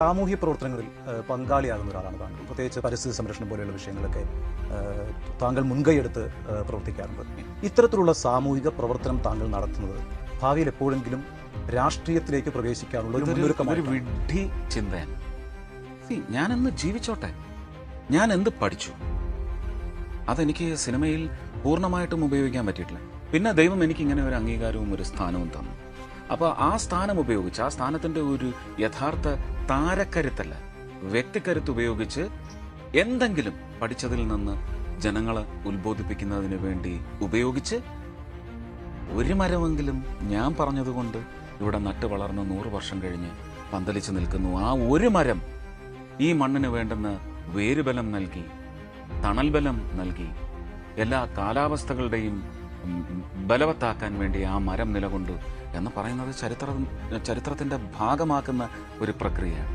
സാമൂഹ്യ പ്രവർത്തനങ്ങളിൽ പങ്കാളിയാകുന്ന ഒരാളാണ് താങ്കൾ. പ്രത്യേകിച്ച് പരിസ്ഥിതി സംരക്ഷണം പോലെയുള്ള വിഷയങ്ങളൊക്കെ താങ്കൾ മുൻകൈയെടുത്ത് പ്രവർത്തിക്കാറുണ്ട്. ഇത്തരത്തിലുള്ള സാമൂഹിക പ്രവർത്തനം താങ്കൾ നടത്തുന്നത് ഭാവിയിൽ എപ്പോഴെങ്കിലും രാഷ്ട്രീയത്തിലേക്ക് പ്രവേശിക്കാനുള്ള ഒരു മുന്നൊരുക്കമായ വിഡ്ഢി ചിന്തയാണ്. ഞാനെന്ന് ജീവിച്ചോട്ടെ, ഞാൻ എന്ത് പഠിച്ചു, അതെനിക്ക് സിനിമയിൽ പൂർണ്ണമായിട്ടും ഉപയോഗിക്കാൻ പറ്റിയിട്ടില്ല. പിന്നെ ദൈവം എനിക്ക് ഇങ്ങനെ ഒരു അംഗീകാരവും ഒരു സ്ഥാനവും തന്നു. അപ്പോൾ ആ സ്ഥാനം ഉപയോഗിച്ച്, ആ സ്ഥാനത്തിന്റെ ഒരു യഥാർത്ഥ താരക്കരുത്തല്ല, വ്യക്തിക്കരുത്ത് ഉപയോഗിച്ച് എന്തെങ്കിലും പഠിച്ചതിൽ നിന്ന് ജനങ്ങളെ ഉത്ബോധിപ്പിക്കുന്നതിന് വേണ്ടി ഉപയോഗിച്ച് ഒരു മരമെങ്കിലും ഞാൻ പറഞ്ഞതുകൊണ്ട് ഇവിടെ നട്ട് വളർന്ന് 100 വർഷം കഴിഞ്ഞ് പന്തലിച്ച് നിൽക്കുന്നു. ആ ഒരു മരം ഈ മണ്ണിന് വേണ്ടുന്ന വേരുബലം നൽകി, തണൽ ബലം നൽകി, എല്ലാ കാലാവസ്ഥകളുടെയും ബലവത്താക്കാൻ വേണ്ടി ആ മരം നിലകൊണ്ടു എന്ന് പറയുന്നത് ചരിത്രത്തിന്റെ ഭാഗമാക്കുന്ന ഒരു പ്രക്രിയയാണ്.